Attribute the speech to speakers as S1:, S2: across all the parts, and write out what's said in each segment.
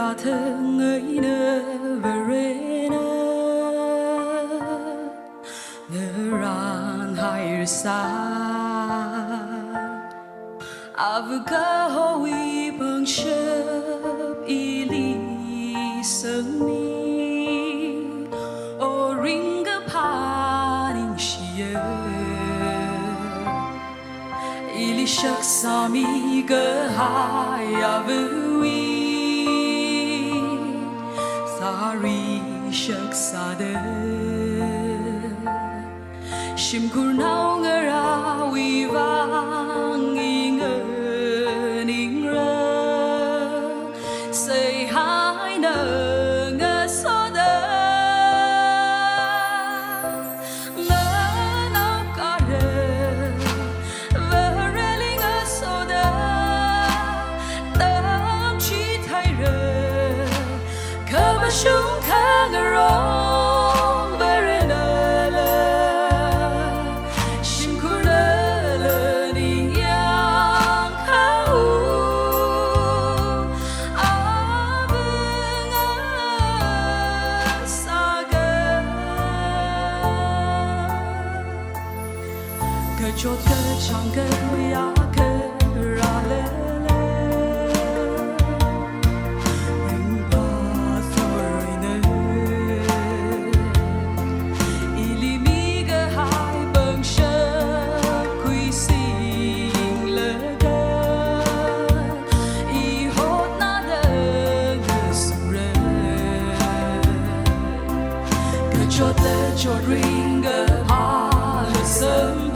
S1: Philathem verena Neran hairsa Avga hoi Phungshok ili sami O ringa paning shia Ili shak sami Gaharlong Shishak sada Shimkur nao ngara Ivanna S Say hi na nga soda Nga nao kare Vereli nga soda Tam chi thai re Kashung Chốt cơ chẳng cơ ya cơ ra lê lê Ring ba rồi nê Ili mi gơ hai bâng sơ Quy sinh lơ cơ I hốt na đơ ngơ sung rê Cơ chốt lê chốt ring gơ ha lơ sớm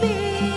S2: Baby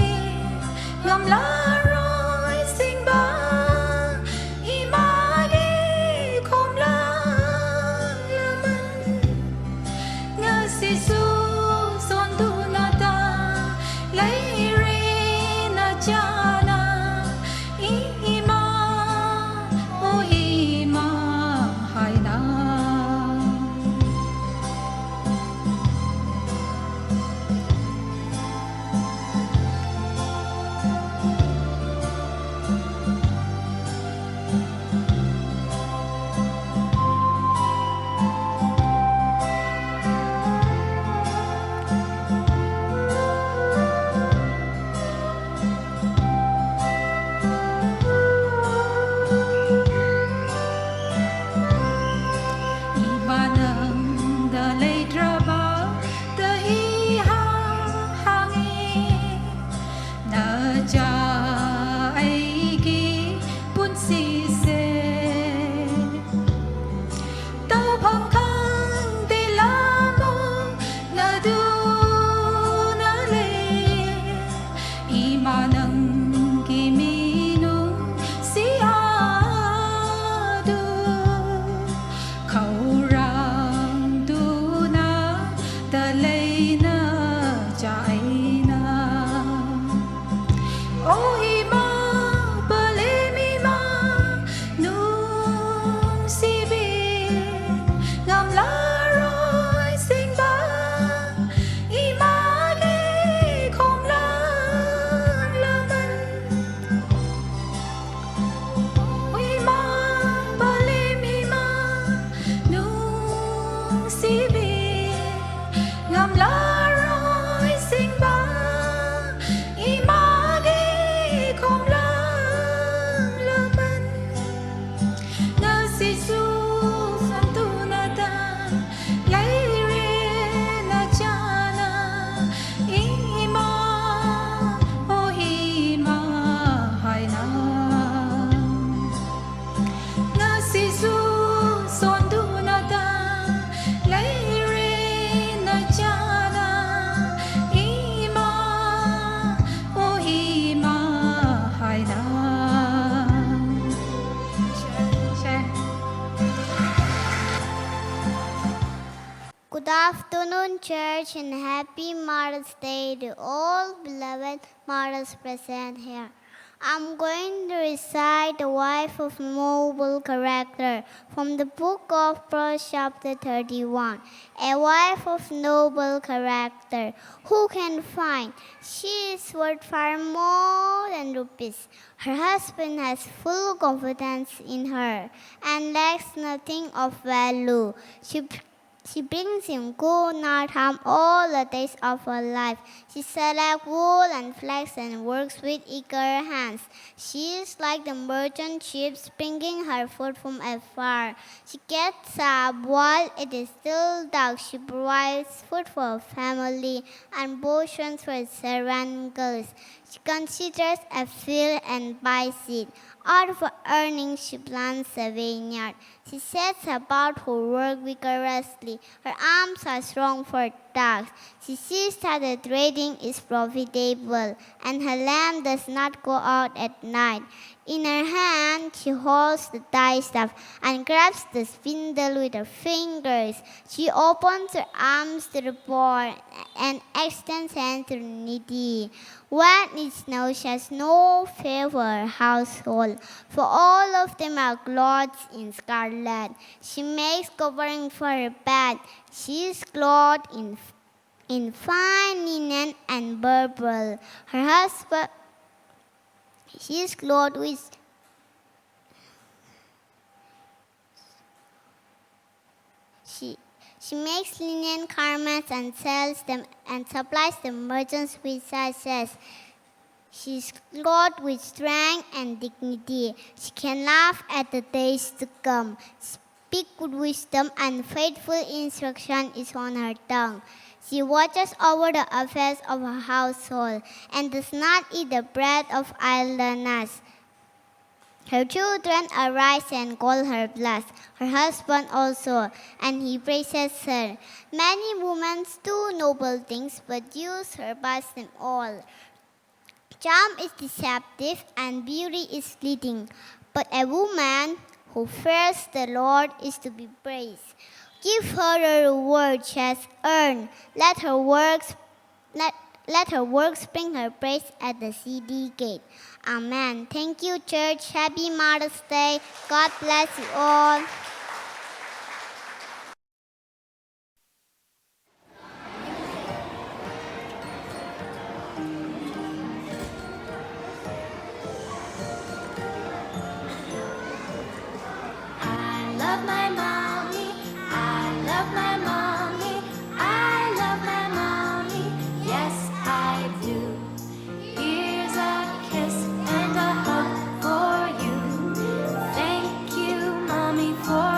S2: Good afternoon, church, and happy Mother's Day to all beloved mothers present here. I'm going to recite the wife of noble character from the book of Proverbs chapter 31. A wife of noble character, who can find? She is worth far more than rupees. Her husband has full confidence in her and lacks nothing of value. She brings him good, not harm, all the days of her life. She selects wool and flax and works with eager hands. She is like the merchant ships bringing her food from afar. She gets up while it is still dark. She provides food for her family and portions for her servant girls. She considers a field and buys it. Out of her earnings, she plants a vineyard. She sets about her work vigorously. Her arms are strong for tasks. She sees that the trading is profitable, and her lamp does not go out at night. In her hand, she holds the distaff and grabs the spindle with her fingers. She opens her arms to the poor and extends hands to the needy. When it snows, she has no fear for her household, for all of them are clothed in scarlet. She makes covering for her bed. She is clothed in fine linen and purple. Her husband, she is clothed with She makes linen garments and sells them and supplies the merchants with success. She is clothed with strength and dignity. She can laugh at the days to come. Speak good wisdom and faithful instruction is on her tongue. She watches over the affairs of her household and does not eat the bread of idleness. Her children arise and call her blessed, her husband also, and he praises her. Many women do noble things, but youth surpass them all. Charm is deceptive and beauty is fleeting, but a woman who fears the Lord is to be praised. Give her the reward she has earned. Let her works bring her praise at the city gate. Amen. Thank you, church. Happy Mother's Day. God bless you all.
S3: I love my mommy. I love my mommy. I love my mommy. Yes, I do. Here's a kiss and a hug for you. Thank you, mommy, for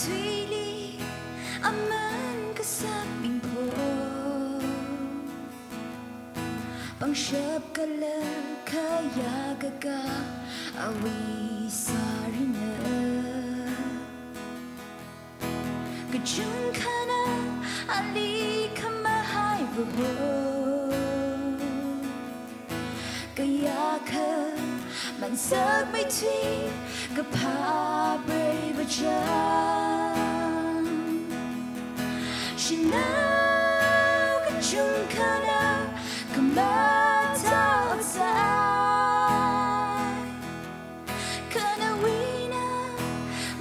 S3: thuy li aman ka sa bingko pang shep ka la kaya gaga awi sarina Kashung kana ali kamahai buho Kaya ka man sak may twi kapabre bachan Shinaw kachung kana kamata outside Kana wina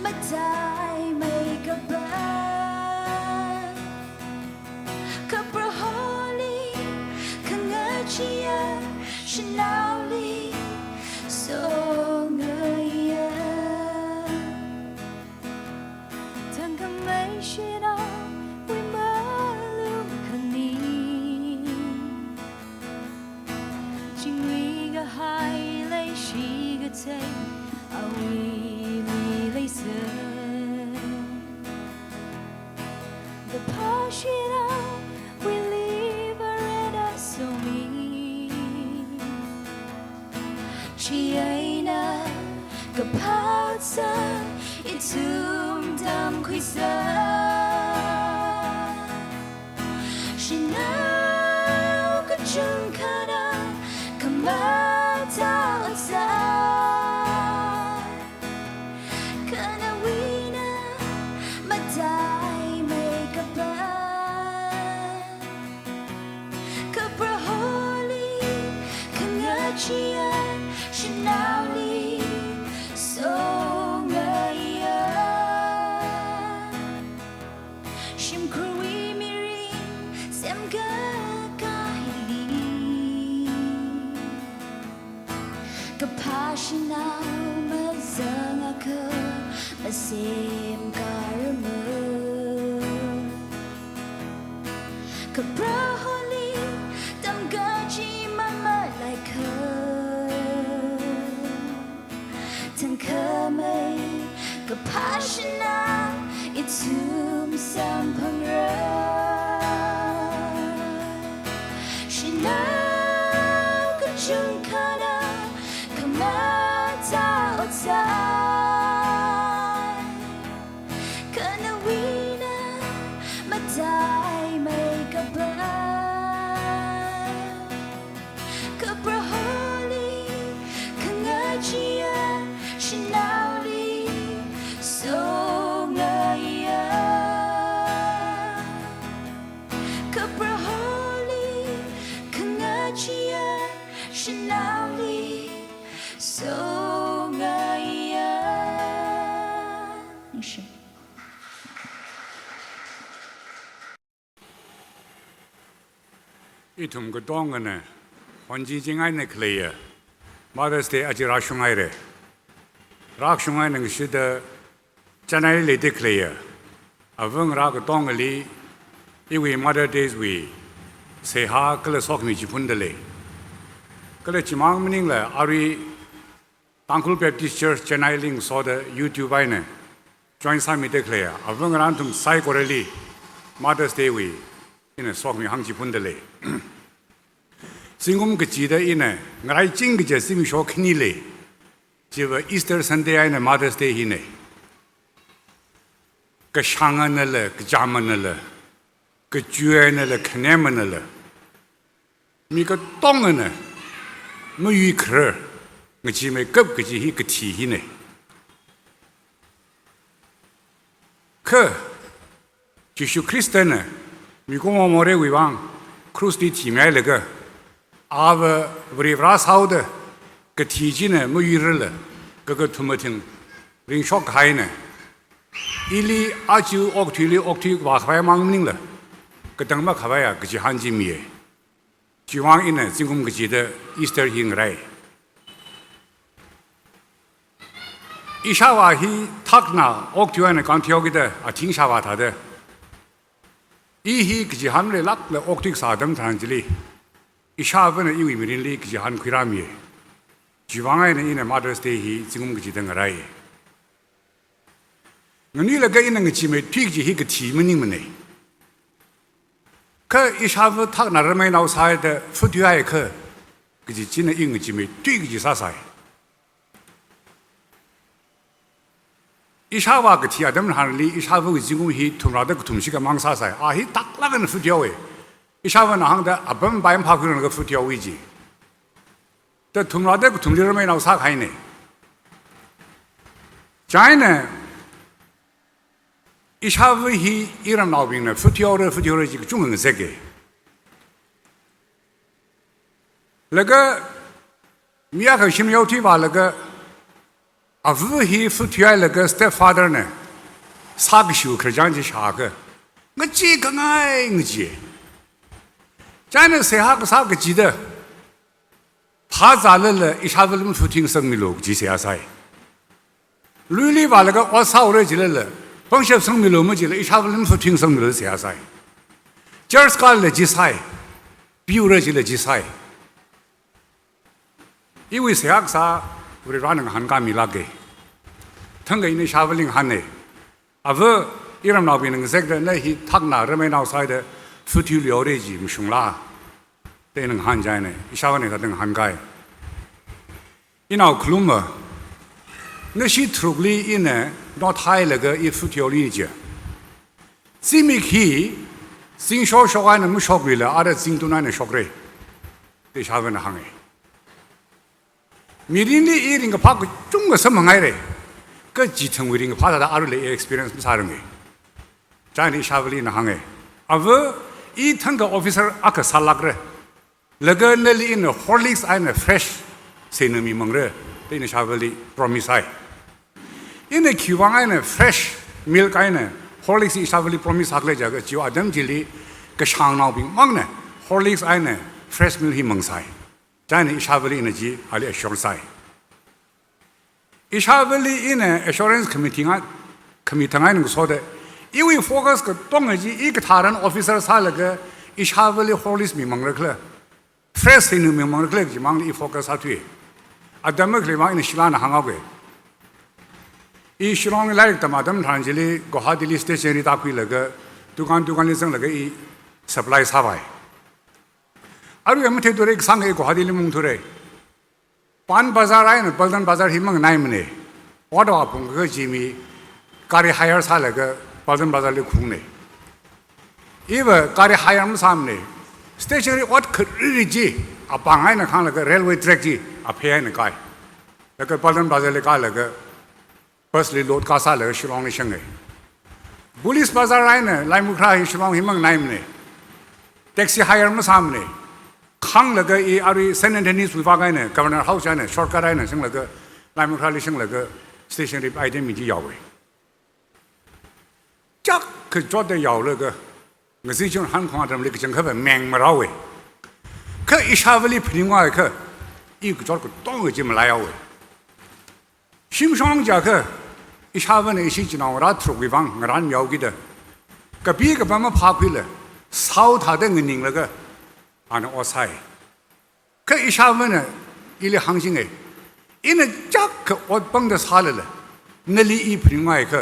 S3: matay may kabay Kapraholi kangachia Shinawli so ngaya Tangkamay shina we malum kani Jingwi ga hai lay shi ga tay awi mi lay se The pashina we leave arena so me Chiaina kapatsa itum dam kuisa Shinaw kachung kana kamata outside Kana wina matai make up Kapraholi kangachia Shinawli so ngaya Shimkruwi mirin semga kahili Kapashinaw mazangaka masim karama Kapraholi tamgaji mama like her Tangkamay kapashina itum sampangra Shinaw kachung kana kamata outside Kana wina matay may kabay Kapraholi kangachia Shinawli so ngaya Kapraholi kangachia Shinawli so ngaya
S4: 이tum 그 동안에 혼지징아이네 클레이어 마더스데이 아직 라숑아이래 락숑아이는 시대 Chennai 레데 클레이어 아븐 락 동을리 이위 마더데이즈 위 세하 클레 속미 지푼들레 클레 지망민ing래 아리 Tangkhul Baptist Church Chennai ling 소더 YouTube 아이네 join sami declare 아븐 란tum 사이고레리 마더스데이 위 이네 속미 항지 분들레 Singum ke chida ine ngai ching ke Phungshok ni le jiwa Easter Sunday ine Mother's Day hine ke shangan le ke jaman le ke jue le knem le mi ke tong ne mu yu kre ngi chi me kap ke ji hi ke ti hine ke Jesu Christ ne mi ko mo more wi wang cross di ti me le ke 아버 우리 브라사우드 그 티지네 무유를 그거 투머팅 링쇼 가이네 일리 아주 옥튀리 와카야 망닝了그 당마 가봐야 그지 한지미에 지왕이네 지금 그지의 이스터 힝라이 이샤와히 탁나 옥튀와네 간티오기데 팅샤와다데 이히 그지 한레 락레 옥튀 사담 단질리 이샤브는 이위 미린리 그지 한 귀라미에 지왕에는 이네 마더스데이 지금 그지 된 거라이 我女了个一那个姐妹推起一个题目你们呢，可一下子他那儿没闹啥的，不对爱可，个就今天一个姐妹对个就啥啥。一下话个题啊，他们行里一下子个进攻去，同样的个同事个忙啥啥啊，he打那个人不掉位，一下子那行的啊，本白爬去那个不掉位置，但同样的个同事没闹啥开呢，再呢。一下子去伊朗那边呢，不跳了这个中文这个，那个米亚克新苗推吧那个，啊，不去不跳那个 stepfather 呢，啥个时候可讲起啥个，我记个爱我记，咱那谁啥个记得，他咋了一下子那么不听生命路记谁啥，绿里吧那个我操了记了。帮些生命路么记了，一下子能不听生命路是啥噻？今儿是搞了几赛，比如了记了几赛，因为啥个啥，我哋让那个汉家米拉给，腾个因为下午领汉呢，啊不，伊朗那边那个这个那些他那人没闹啥的，不听了的记唔凶啦，对那个汉家呢，一下午那个那个汉家，伊闹克鲁嘛。那些土里因呢，那太那个一副条理讲，这么去，新小小孩那么学会了，阿的新都那学会，这下问的行哎。米林的一定个怕个中国什么来嘞？个基层为定个怕他的阿鲁的 experience 不啥人哎，这样的下问的行哎，啊不，一趟个 officer 阿个啥拉个，那个那里呢 Horlicks 哎呢 fresh， 谁能明白嘞？这呢下问的 promise 哎。因为期望呢 fresh milk 呢 Horlicks 一下子里 promise 下来这个就阿登这里个上脑病忙呢 Horlicks 呢 fresh milk 去蒙晒，这呢一下子里呢就阿里上晒，一下子里呢 assurance committee 那个说的，因为 focus 个东个一个他人 officer 啥那个一下子里 Horlicks 明忙了个 fresh 呢明忙了个就忙里 focus 下去，阿登么个忙呢希拉那行好个。一希望来的嘛，他们谈这里国哈的里 station 里打开那个dukan里生那个一 supply 啥玩意，而我们睇到那个上个国哈的里蒙头嘞，pan bazar 来呢，baldan bazar 去蒙哪么呢？我的话碰个吉米，咖喱 hire 啥那个 baldan bazar 里空呢？因为咖喱 hire 么啥呢 ？station 里我可日子啊，帮爱呢看那个 railway track 子啊，配爱呢改，那个 baldan bazar 里改那个。bus 里 load 卡萨了，希望你生个。police bazar 来呢，来木克希望他们来么呢 ？taxi hire 么啥么呢？康那个伊阿里San Antonio 水发个呢 ，governor house 呢 ，shortcut 来呢，生那个来木克里生那个 station 里 item 咪就要个。这可做得要那个，我是讲很夸张，那个讲可不命么老个。可一下子里平话可，一个做个当个就么来要个。Shimray 家去。一下问呢，一些就拿我那土地方，我那苗记的，隔壁个帮我爬回来，烧他的人那个，俺我猜，可一下问呢，一类行情哎，因为这个我帮着查了了，那里一平外去，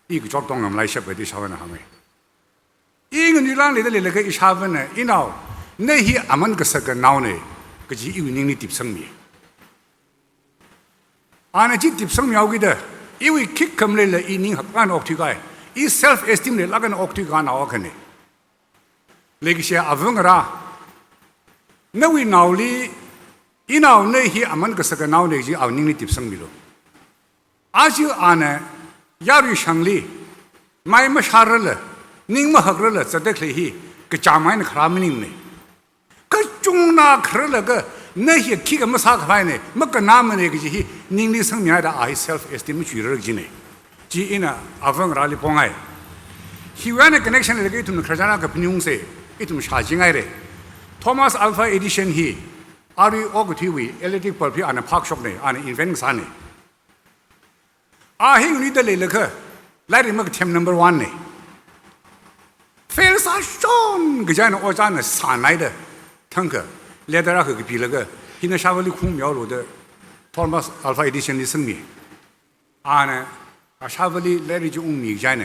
S4: 一个做东我们来写个的下问的行哎，一个女郎来的那个一下问呢，一闹那些俺们个是个闹呢，个是有人的地生米，俺那这地生苗记的。因为 kick 咁嚟一年合間惡脫嘅，以 self esteem 嚟拉緊惡脫間鬧嘅呢。你個些阿翁個啦，那位鬧你，一鬧那些阿們個實個鬧你就阿寧你貼生咪咯。阿就阿呢，亞瑞上嚟，買乜下日了，寧乜合日了，只得嚟去個家買呢khara咪寧呢，個中那khara了個。那些 kick 个么啥个牌呢？么个哪么呢？个就是人的生命的啊，self esteem 取了个呢。即因啊，阿峰拉里帮爱，希望呢 connection 那个一同克家那个朋友噻，一同下进来的。Thomas Alpha Edition he，阿里我个体位 electric bulb 安那 Phungshok 呢，安那 invent 啥呢？啊，嘿，你得来了个，来的么个 team number 1呢？非常爽，个家呢我家呢上来的，腾个。来得那个比那个，现在下午的空苗路的 Thomas Alpha Edition 的生命，啊呢，阿沙不里来了就米家呢，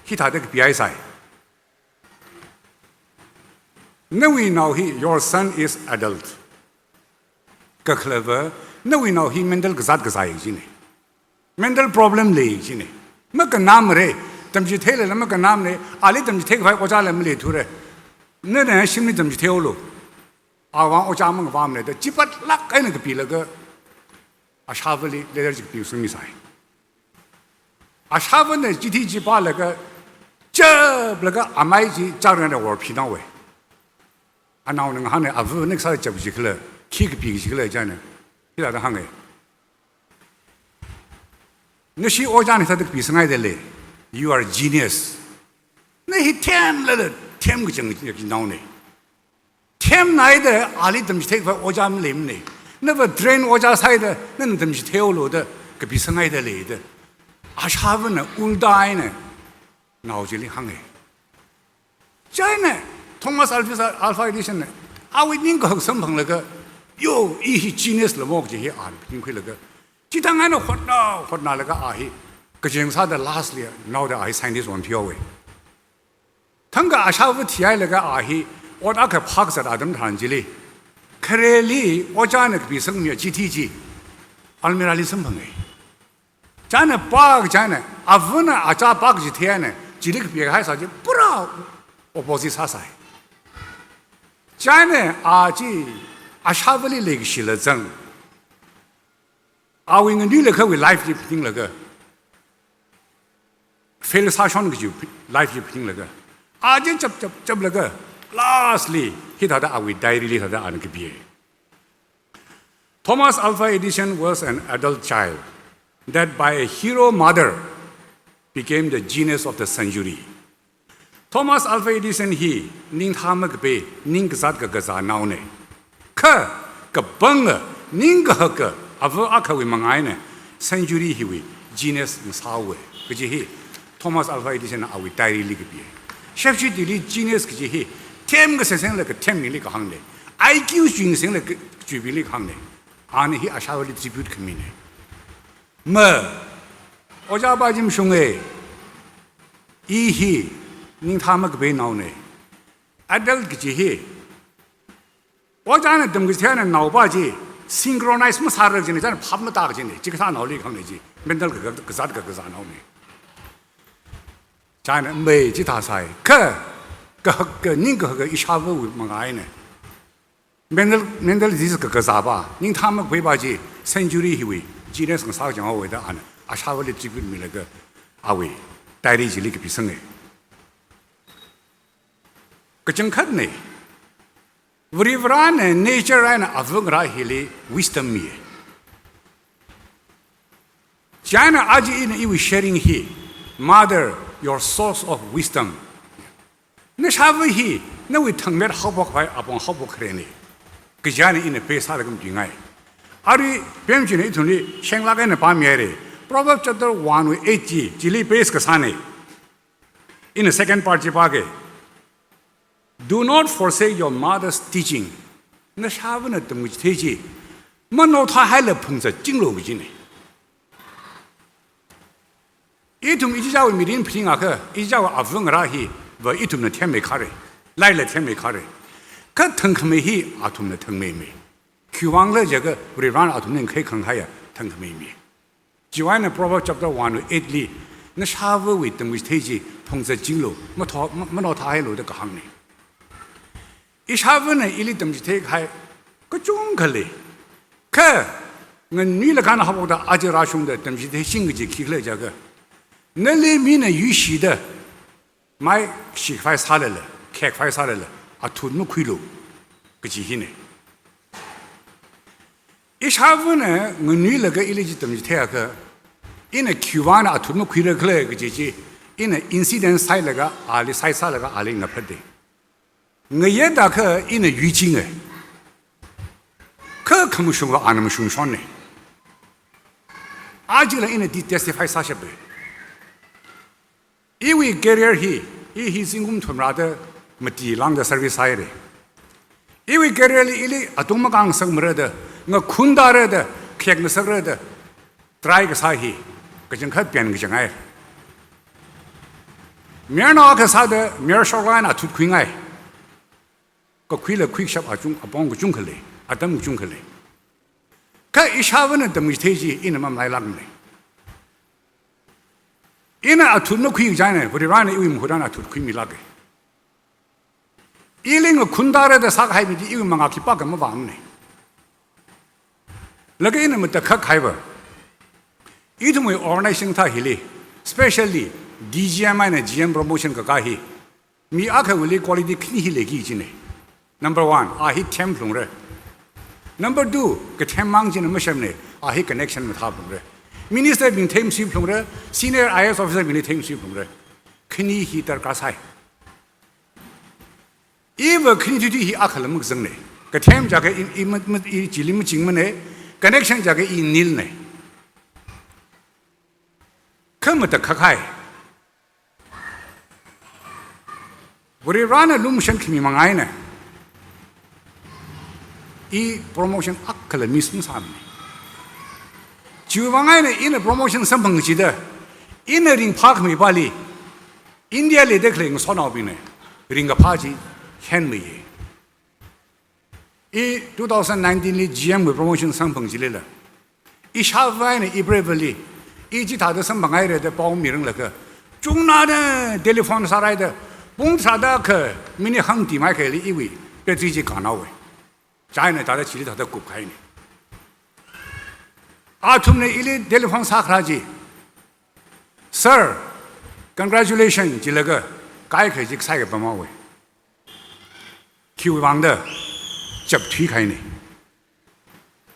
S4: 其他的个比赛。那we know your son is adult. 个 clever， 那we know mental 个啥个啥样子呢 ？mental problem 嘞样子呢？么个naam嘞，怎么去推了？那么个naam嘞，阿里怎么去推个我家来没来图嘞？那人心里怎么去推了？阿王我家么个方面的，几百拉开那个比那个，阿沙不里来点这个比什么赛？阿沙不呢，集体去把那个这那个阿麦子家人的玩皮囊喂。阿闹那个行呢，阿夫那个啥接不起去了，起个比起去了讲呢，其他的行哎。那些我讲的他这个比什么的嘞 ？You are genius。那些天来了，天个经济闹呢，天来的阿里怎么去我家没呢？那个 drain 我家塞的，那怎么去跳楼的？个比什么的来的？阿啥问呢？乌大呢？闹这里行哎，真呢。Thomas Alpha Edition 呢，阿伟宁个生朋那个，哟，一些 genius 了，我这些啊，因为那个，其他俺那活那那个啊嘿，个警察的 last 里，闹的啊嘿 scientist 玩票喂，他个阿啥不提那个啊嘿，我那个拍个啥子谈这里，可是里我家那个比生命 GTG， 阿米拉里生朋哎，家那八个家呢，阿夫呢阿家八个几天呢，这里个别个还啥子不知道，我不知啥啥。家呢，阿姐阿啥不里那个写了证，阿为个女的可为 life 就评那个，非了啥上那个就 life 就评那个，阿姐接那个 ，lastly 其他的阿为 diary 里头的阿那个毕。Thomas Alpha Edison was an adult child that by a hero mother became the genius of the century.Thomas Alpha Edison he 宁他们个被宁个啥个啥闹呢？可个本个宁个个阿夫阿克为么爱呢 ？century he 为 genius 个啥为？个就he Thomas Alpha Edison 阿为代理里个别，学习地理 genius 个就he 天个实现了个天命里个行的 ，IQ 形成了个水平里个行的，阿呢he 阿啥为的 tribute 可没呢？么我家把这么凶哎，伊he宁他们个被闹呢，adult 个这些，我讲呢，怎么个天呢？闹把这 synchronize 么啥的，真的，真的拍么大个真的，这个他闹里看的这，mental 个啥闹呢？讲呢，没这他啥，可宁个一下子为么爱呢 ？mental 这是个啥吧？宁他们会把这 century 以为，今天是啥讲话为的啊呢？啊，啥为的这个没那个阿伟带的这里个比生哎。个正确呢，为了呢 nature 呢，阿夫个拉黑哩 wisdom 咩？讲呢，阿姐呢因为 sharing 嘿 ，mother your source of wisdom， 那啥会嘿，那为汤面好不快，阿帮好不快呢？个讲呢因为背啥的咁厉害，阿里别人呢一同哩，先拉个呢把面嘞 ，Proverbs chapter 1 with 8 这里背个啥呢 ？In the second part 就把个。Do not forsake your mother's teaching。那啥问呢？怎么去推荐？么闹他还来碰着进入个进来。一同一家为每天拼啊个，一家为阿夫个拉去，不一同的天没卡嘞，来了天没卡嘞。可腾可没去，阿同的腾没没。去忘了这个，为了让阿同人可以看下呀，腾可没没。就按呢 ，Proverbs chapter 1 8里，那啥问为怎么去推荐碰着进入？么闹他还路的个行呢？一下子呢，一里东西推开，个中个嘞，可我女的看到好不的，阿姐拉兄的东西推新个就开了这个，那里面呢有些的买洗块啥来了，开块啥来了，啊土么亏了，个这些呢，一下子呢，我女那个一里就东西推下个，因为去完了啊土么亏了个嘞个这些，因为 incident 晒那个阿里晒啥那个阿里我拍的。我也大可因为语境哎，可么说个阿那么凶爽呢？阿就来因为testify 啥些呗？因为 career he是我们同来的，么地浪的 service 来的。因为 career 里因为啊东么刚生么的，我困到了的，开个生了的，try 个啥嘿，个正可变个正哎，明儿那个啥的，明儿上来那突亏哎，个亏了亏些帮个中去嘞，等个中去嘞，可一下问呢，等么天气，一那么来拉嘞，一那突那亏个呢，不是让呢，因为么那突亏没拉个，一零个困大的啥个还没的，因为么阿去把个么忘呢。那个人们得可开吧？一同为 organization 他系列 ，especially DGM 呢 GM promotion 个家系，米阿克为了 quality 肯定系列几呢 ？Number one， 阿系 temp 弄的 ；Number two， 个 temp 忙进那么什么呢？阿系 connection 么他弄的。Minister 并 temp 水弄的 ，Senior IS officer 并 temp 水弄的，肯定系得加塞。因为肯定对阿克那么生呢，个 temp 加个一几里么精么呢？connection 加个一nil呢，可么得可开，我哋 run 路线去咪忙爱呢，一 promotion 阿克了 miss 么啥呢？就忙爱呢，因为 promotion 什么记得，因为人 park 咪巴里 ，India 里的可能说那边呢，人个 party 很没。一2019里 GM 的 promotion 上碰起来了，一下午呢一 bravely， 一其他的上碰来的报名那个，中拿的 telephone 啥来的，蹦啥的去，明年行地买开了一位，别自己干那位，再呢大家起里头的股开呢，阿图呢一哩 telephone 啥开去 ，Sir congratulations 就那个，该开就晒个半毛位 ，Q 王的。接推开呢，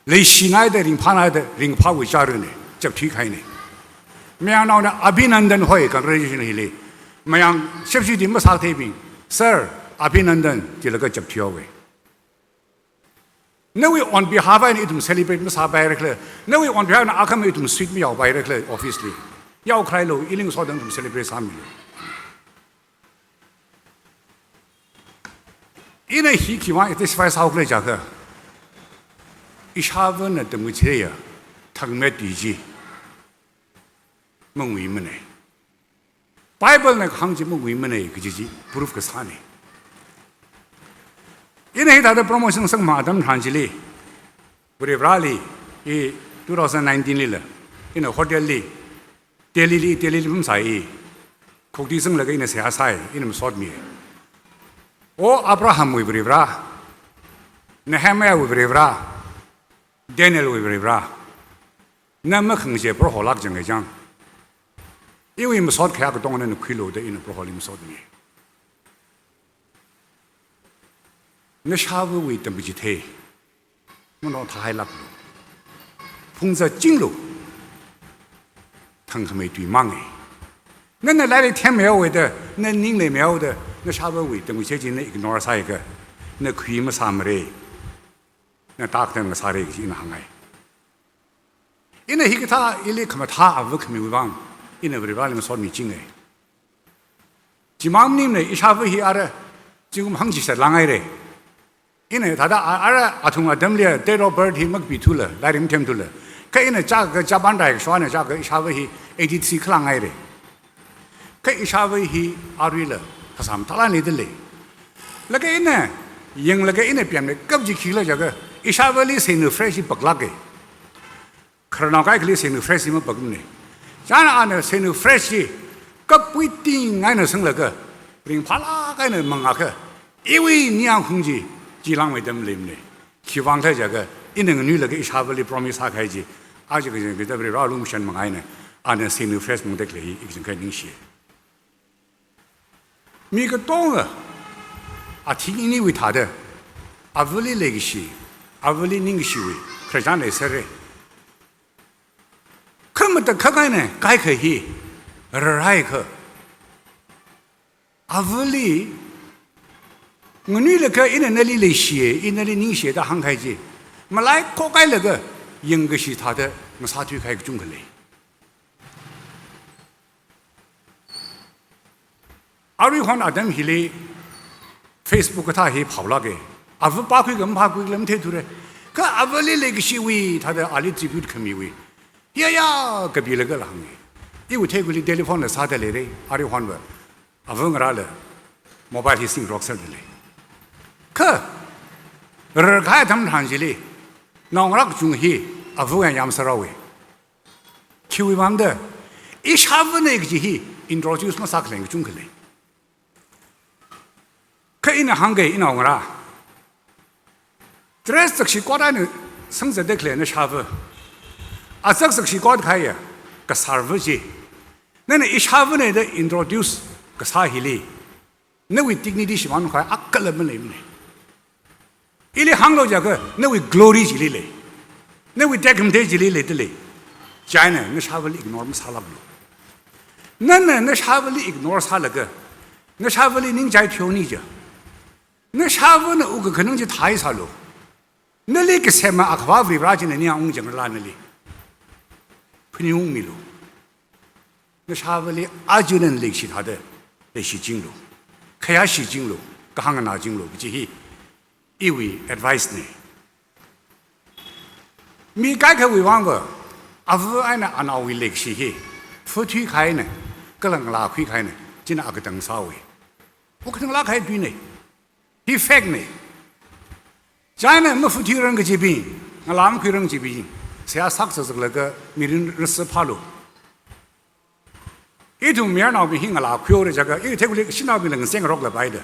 S4: 来西来的人怕来的人怕为家人呢，接推开呢。没想到呢，阿宾南登会跟人就是那里，没想是不是你们啥太平 ？Sir， 阿宾南登就那个接推位。那位 on behalf 呢，一同 celebrate 么啥摆的了？那位 on behalf 呢，阿克么一同 sweet 么要摆的了 ，office 里要开喽，一零说等同 celebrate 啥么了？因为he希望这块烧过来讲个，一下子呢，等于这样，他们地基，梦为么呢 ？Bible 呢，行情梦为么呢？个就是 proof 个啥呢？因为他的 promotion 生马登长期里，不是哪里？伊2019里了，因为 hotel 里，Delhi 么啥伊，国际生那个因为啥啥，因为么说咩？O Abraham 为不是吧 ？Nehemiah 为不是吧 ？Daniel 为不是吧？那么很些不好拉讲个讲，因为我们说开个东南的亏漏的，因为不好你们说的呢。那下午为等不及退，我让他还拉不了，碰着进路，他还没对忙哎。那来的天没有为的，那人来没有的。那下午为等于接近那ignore 啥一个，那可以么啥么嘞？那打开个啥嘞？是那行哎。因为一个他一类看嘛他不看没忘，因为不是把你们说没进哎。几万年呢，一下午去阿的，结果行起是啷个嘞？因为他的阿同阿等了 date of birth 么比图了，来你们听图了，可因为加班代说呢，一下午去83克啷个嘞？可一下午去阿瑞了。他啥么？他哪里的嘞？那个人呢？用那个人呢变的，根本去了这个，一下午里生的 fresh 不拉个，可能那个里生的 fresh 么不呢？像那呢生的 fresh， 个不一定俺那生那个，人怕那个呢忙啊个，因为你样空气，几浪为怎么来呢？希望他这个，一那个女那个一下午里 promise 他开机，啊这个人给这边绕路线忙爱呢，啊那生的 fresh 么得来，一个人开定些。每个党啊，啊，提你为他的，啊，为了那个事，啊，为了那个行为，可讲来说的，可么的可干呢？该可以，还可，啊，为了我女那个，因为那里来写，因为那里人写的很开心，么来可该那个，应该是他的，么啥推开个中国来。阿瑞看阿登去嘞 ，Facebook 他还跑了个，阿不把亏个唔怕亏个唔睇到嘞，可阿不哩那个是为他的阿里指标的可米为，呀，隔壁那个人因为泰国的telephone的啥的来的，阿里换个，阿问个了，mobile 的信号是的嘞。可，而开他们谈起来，那我那个中西阿问人家么事儿喂，去为嘛的？一下午那个就是introduce 么啥个来中个嘞。可因那行个因那我啦，这是是过来呢，生活的可能下午，啊这是过来开呀，个service去，那一下午呢的 introduce 个啥起来，那位 dignity 是往快啊个了么来么嘞？伊哩行路这个那位 glory 起来嘞，那位 dignity 起来来的嘞，家呢那下午哩 ignore 么啥了不？那下午哩 ignore 啥了个？那下午哩人家挑你着。那下午呢，我可能就太少了。那里个什么阿克瓦维拉进来，你讲我讲个哪里？不用米了。那下午里阿就能联系他的那些经路，开下些经路，各行个哪经路，这些一位 advice 呢？没改革为王个，阿夫爱呢阿那位联系些，不推开呢，个人拉开开呢，只能阿个等啥位？我可能拉开对呢。he fact 呢？家呢没付提人个疾病，我哪么开人疾病？谁要杀死这个那个没人日死怕了？一头面脑病我哪开的这个？因为泰国的心脑病能三个肉来摆的，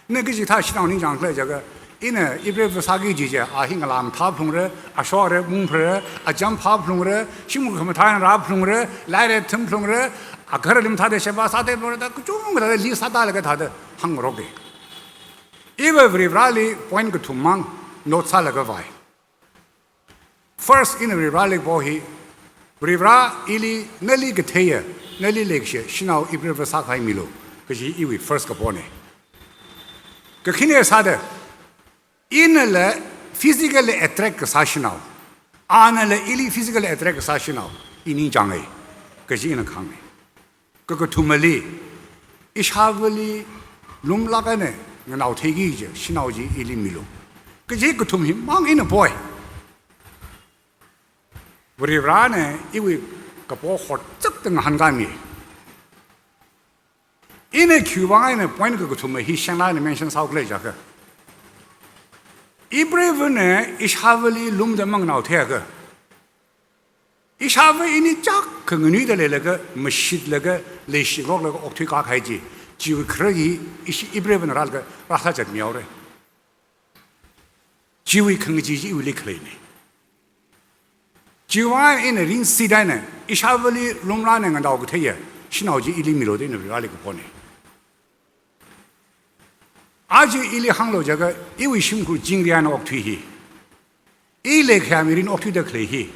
S4: 那个是他心脑病讲出来这个，因呢一般不啥个季节啊，那个哪么他碰了，啊烧了，蒙碰了，啊江怕碰了，什么他们太阳拉碰了，来了疼碰了，啊可能你们他的什么啥的碰了，他中国他的离啥大那个他的很肉的。因为Vrivrali point ke thumang not sa laga vai. First in Vrivrali bohi Vrivra ili nali ke theya nali lekshe shinau ibreva sa khai milo kaji iwi first ke bone. Ke khine sa de in le physical attract ke sa shinau an le ili physical attract ke sa shinau ini jangai kaji in khang ne. Ke thumali ishavali lum laga ne我脑退役着，是脑子一厘米了。可这个同学忙一个 boy， 为啥呢？因为个包好这等很干咩？因为去往呢，point个同学he相当的面上少过来这个。一部分呢，一下午里弄的忙脑退个，一下午一年加可能女的来那个没洗那个来洗落那个奥退加开机。就可以一部分那个把它怎么样嘞？就会看个自己有力可以呢。就往因为人时代呢，一下午里弄拉那个脑壳贴，是脑子一厘米多的那哪里个破呢？而且一厘行路这个，因为辛苦经历那奥退去，一类看没人奥退的可以去，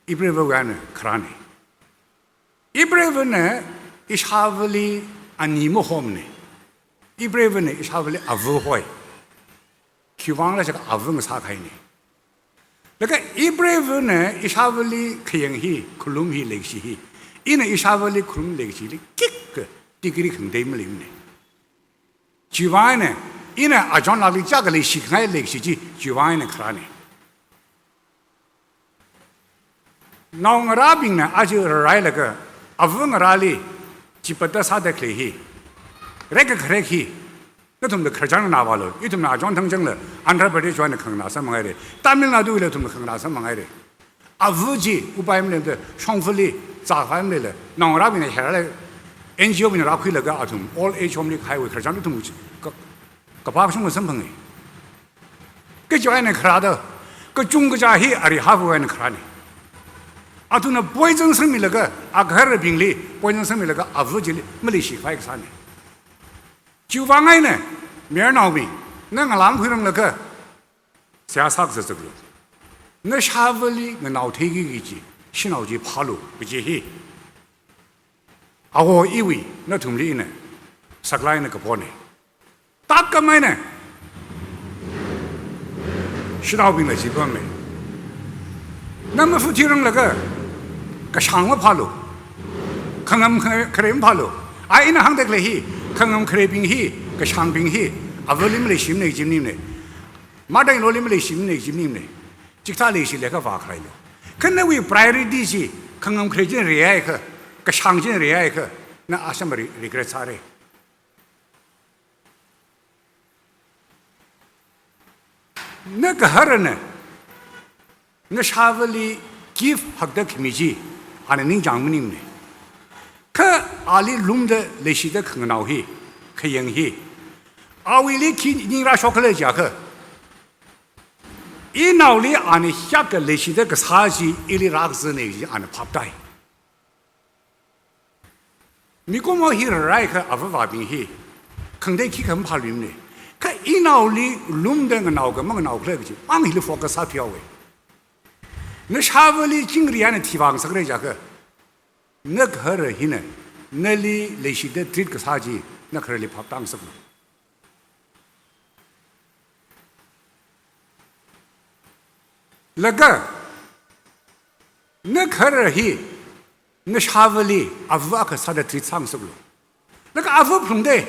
S4: 一部分呢可呢，一部分呢一下午里。啊，你们好呢？一般人呢，一下午里阿五坏，去忘了这个阿五个啥开呢？那个一般人呢，一下午里开样去，克隆去历史去，因为一下午里克隆历史里，几个这个里肯定没呢。去忘呢，因为阿张那里价格历史开历史去，去忘呢看呢。那我那边呢，阿就来那个阿五个那里。基本的啥的可以，那个可以，那他们的客家人拿完了，因为他们阿庄腾正了，安达巴的专的坑拿什么来的，大明那都为了他们坑拿什么来的，啊五级500的双福利咋翻的了，那我那边的下来，NGO 边那亏了个阿他们 all age home 的开会客家人他们个把什么身份的，个叫人客的，个中国家黑阿里哈佛人客的。啊，都那不正生命那个啊，个儿病例，不正生命那个啊，五级里没得洗发一个啥呢？就往外呢，面脑病，那个浪费人那个，啥啥子这个，那下午里那脑退一级，是脑筋跑路不接黑。啊，我以为那同里呢，啥来那个包呢？大个买呢？是脑病的基本没。那么夫妻人那个。个上了跑路，可能可能跑路，啊，因那行得来去，可能可能病去，个上病去，啊，不里面来心内经历呢，马上罗里面来心内经历呢，即他来是那个话开了，可能为 priority 是，可能可能人爱个，个场景里爱个那阿什么里个啥嘞？那个哈人呢？那沙文里 give 好的科米基，阿能讲么呢？可阿里弄的那些的可闹嘿，可样嘿，阿为里去你拉小克来讲个，一闹里阿呢下个那些的个差距，一里拉个是那个阿呢拍带。你讲我去来个阿不发病嘿，肯定去很怕晕的。可一闹里弄的个闹个么个闹个来个就，往里头放个啥票喂？那沙文里经历安的地方，啥个来讲个？那个人现在那里那些的这个差距，那个人里跑当什么？那个人现那沙文里阿夫阿克啥的这场什么？那个阿夫碰的。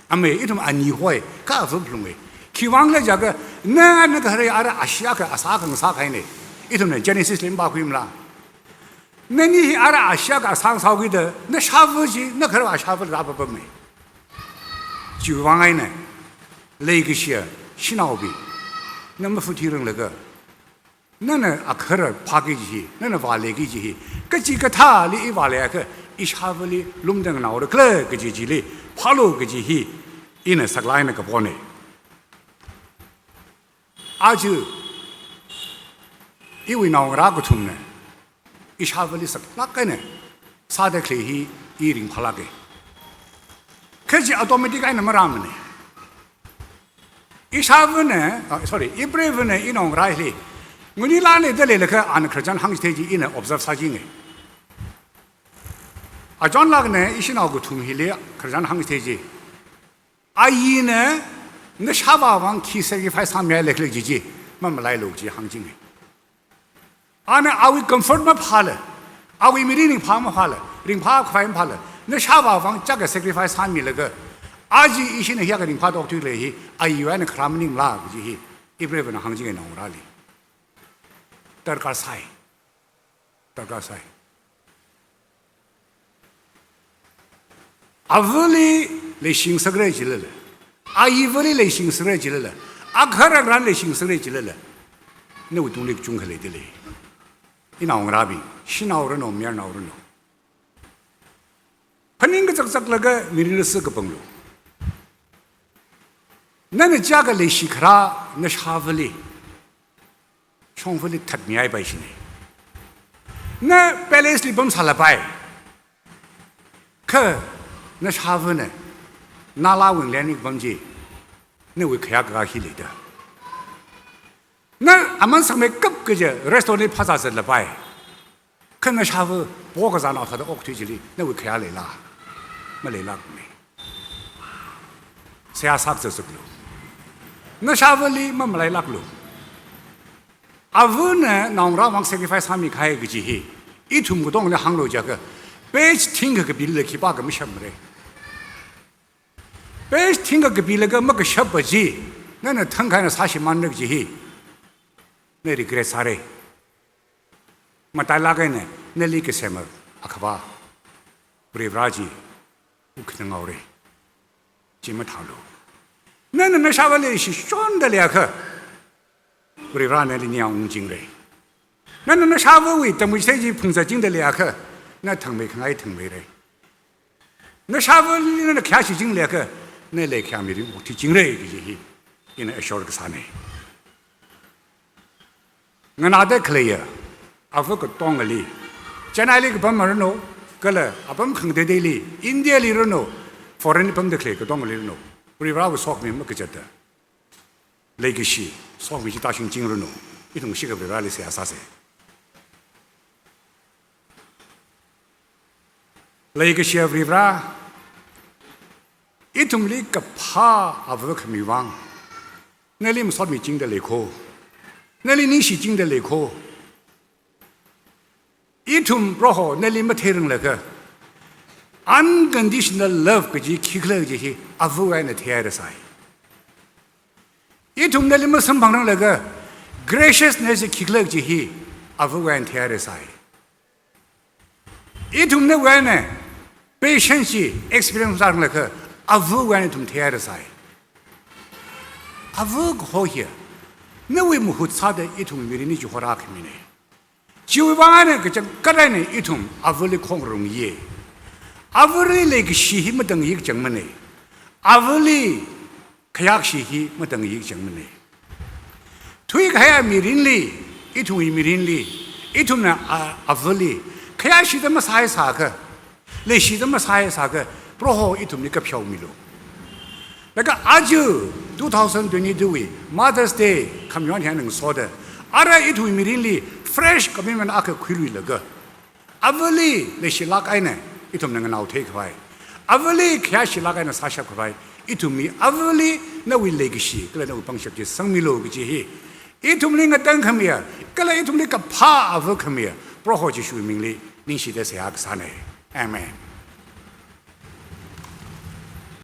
S4: 阿妹一种安尼会，噶不碰的。去往来讲个，那个人阿西亚个阿啥个啥开呢？一种呢，今年是零八块嘛。那你阿西亚个上少个的，那下午去那可能阿下午大不没。就往来呢，那个些洗脑病，那么富体人那个，那呢阿可能爬个去，那呢挖那个去，个几个他你一挖来个，一下午里弄得闹的个个几里。跑路个就去，伊呢实来那个包呢，阿就因为闹那个痛呢，一下子里实那个呢，啥的可以一零跑那个，可是阿多没得个那么让么呢，一下子呢，sorry， 一百分呢，一闹那里，我你哪里得来那个按客栈行业体系，伊呢 observe 啥经的。阿张那个呢，一些那个同学哩，可是让他们提起。阿姨呢，那下巴往去世界牌上面来个姐姐，慢慢来路去行情的。阿呢，阿伟comfort么怕了，阿伟没人怕么怕了，人怕快怕了。那下巴往这个世界牌上面那个，阿姐一些呢，那个人怕到对来去，阿姨原来看他们啦，个姐姐，一百分的行情的弄哪里？得个赛，得个赛。阿屋里来形式来起来了，阿姨屋里来形式来起来了，阿客人来形式来起来了，那我东里中开来的嘞，一闹那边，西闹人闹，面闹人闹，肯定个这那个没人是个朋友，那你家个来西克拉，那下屋里，上屋里特别爱摆些呢，那本来是本啥来摆，可。那下午呢？那拉文连那个房间，那会开个起来的。那俺们上面各个就 restaurant 拍啥子了摆？可那下午包个热闹，他的屋推起来，那会开来啦，没来啦没。谁也啥子是个路？那下午里没来啦个路。阿屋呢？那我往世界牌上面开一个机器，一通不动的航路这个。白听个比那去把个么什么嘞？白听个比那个么个小不济，那腾开那30万那个机，那里个啥嘞？嘛带那个呢？那里个什么？阿克巴，不离不拉几，不可能熬嘞，怎么讨论？那啥个嘞是选的两个，不离不拉那里娘五斤嘞，那啥个为等为谁去碰着金的两个？那腾没看爱腾没嘞，那下午那看起进来个，那来看没的，我提进来个些，因为晓得个啥呢？我拿得可以呀，阿不个当个哩，在哪里个帮忙人喏，个了阿帮肯得的哩，印度里人喏，foreign 帮得可以个当个哩喏，不然我说明么个觉得，那个是说明是大型金人喏，一种些个不然哩是啥子？那个些维拉，一种那个怕阿不可没忘，那里么说没进的来课，那里你是进的来课，一种然后那里么太人那个 unconditional love 个就起来这些阿不爱那太的噻，一种那里么身旁人那个 graciousness 起来这些阿不爱太的噻。 이tum 내 외에 patience experience 하는 그 아부 외에 좀 태야를 사이 아부 거기야 내 왜 무엇 사대 이tum 미리니 주호라 그미네 지우방안에 그저 까라네 이tum 아부리 콩롱예 아부리 레기 시히 뭐등 이 정문에 아부리 그약시히 뭐등 이 정문에 투이가야 미린리 이tum이 미린리 이tum나 아부리 그야시도 뭐 사회사가 레시도 뭐 사회사가 프로호 이tum니까 표미로 내가 아주 2022 Mother's Day community 소다 알아 이tum이 미린리 fresh commitment 아까 퀴리라가 아블리 레시락아이네 이tum는 나우 테이크 바이 아블리 그야시락아이네 사샤 바이 이tum이 아블리 나위 레기시 그래 나우 방식지 성미로 그지 이tum링가 땅컴이야 그래 이tum리가 파 아브 컴이야 프로호지 슈밍리 닝시데 세학사네 아멘